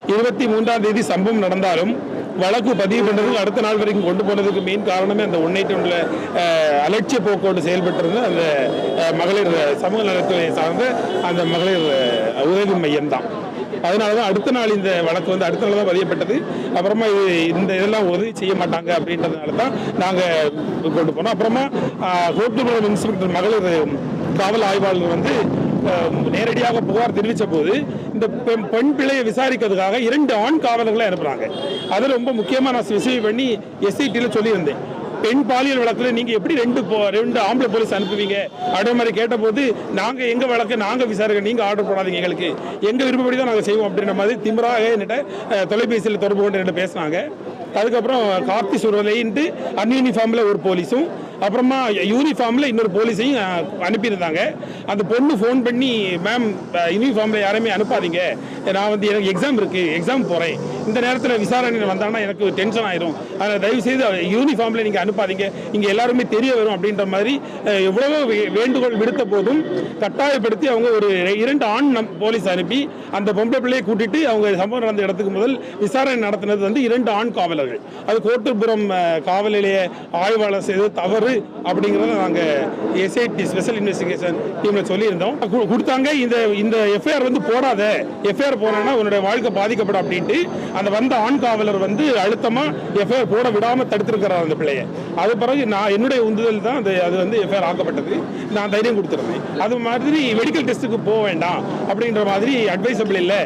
23ஆம் தேதி சம்பவம் நடந்தாலும் வழக்கு பதிவு பண்ணுறதுக்கு அடுத்த நாள் வரைக்கும் கொண்டு போனதுக்கு மெயின் காரணமே அந்த 181 அலட்சிய போக்கோடு செயல்பட்டிருந்த அந்த மகளிர் சமூக நலத்துறை சார்ந்த அந்த மகளிர் உதவி மையம் தான். அதனால தான் அடுத்த நாள் இந்த வழக்கு வந்து அடுத்த நாள் தான் பதியப்பட்டது. அப்புறமா இதெல்லாம் உதவி செய்ய மாட்டாங்க அப்படின்றதுனால தான் நாங்கள் கொண்டு போனோம். அப்புறமா கோட்டுப்புறம் இன்ஸ்பெக்டர் மகளிர் காவல் ஆய்வாளர் வந்து நேரடியாக புகார் தெரிவித்த போது இந்த பெண் பிள்ளையை விசாரிக்கிறதுக்காக 2 ஆண் காவலர்களை அனுப்புறாங்க. அது ரொம்ப முக்கியமாக நான் ஸ்பெசிஃபை பண்ணி எஸ்ஐடியில் சொல்லியிருந்தேன். பெண் பாலியல் வழக்கில் நீங்கள் எப்படி ரெண்டு ஆம்பளை போலீஸ் அனுப்புவீங்க அப்படின்ற மாதிரி கேட்டபோது நாங்கள் எங்கள் வழக்கு நாங்கள் விசாரிக்க நீங்கள் ஆர்டர் போடாதீங்க, எங்களுக்கு எங்கள் விருப்பப்படி தான் நாங்கள் செய்வோம் அப்படின்ற மாதிரி திமிராக என்கிட்ட தொலைபேசியில் தொடர்பு கொண்டு என்கிட்ட பேசினாங்க. அதுக்கப்புறம் கார்த்தி சுரலைன்ட்டு அன்யூனிஃபார்மில் ஒரு போலீஸும் அப்புறமா யூனிஃபார்மில் இன்னொரு போலீஸையும் அனுப்பியிருந்தாங்க. அந்த பொண்ணு ஃபோன் பண்ணி, மேம் யூனிஃபார்மில் யாரையுமே அனுப்பாதீங்க, நான் வந்து எனக்கு எக்ஸாம் இருக்குது, எக்ஸாம் போகிறேன், இந்த நேரத்தில் விசாரணை வந்தாங்கன்னா எனக்கு டென்ஷன் ஆயிரும், அதனால் தயவுசெய்து யூனிஃபார்மில் நீங்கள் அனுப்பாதீங்க, இங்கே எல்லாருமே தெரிய வரும் அப்படின்ற மாதிரி எவ்வளவோ வேண்டுகோள் விடுத்த போதும் கட்டாயப்படுத்தி அவங்க ஒரு 2 ஆண் போலீஸ் அனுப்பி அந்த பொம்பளை பிள்ளையை கூட்டிட்டு அவங்க சம்பவம் நடந்த இடத்துக்கு முதல் விசாரணை நடத்தினது வந்து 2 ஆண் காவலர்கள். அது கோட்டுப்புறம் காவல் நிலைய ஆய்வாளர் செய்து தவறு அப்படிங்கிறத நாங்கள் எஸ்ஐடி ஸ்பெஷல் இன்வெஸ்டிகேஷன் டீமில் சொல்லியிருந்தோம். கொடுத்தாங்க. இந்த எஃப்ஐஆர் வந்து போடாத, எஃப்ஐஆர் போனா உன்னுடைய வாழ்க்கை பாதிக்கப்படும் அப்படின்ட்டு அந்த வந்த ஆண் காவலர் வந்து அழுத்தமாக எஃப்ஐஆர் போட விடாமல் தடுத்திருக்கிறார் அந்த பிள்ளையை. அது பிறகு நான் என்னுடைய உந்துதல் தான் அது வந்து எஃப்ஐஆர் ஆக்கப்பட்டது. நான் தைரியம் கொடுத்துருந்தேன். அது மாதிரி மெடிக்கல் டெஸ்ட்டுக்கு போக வேண்டாம் அப்படின்ற மாதிரி அட்வைசபிள் இல்லை.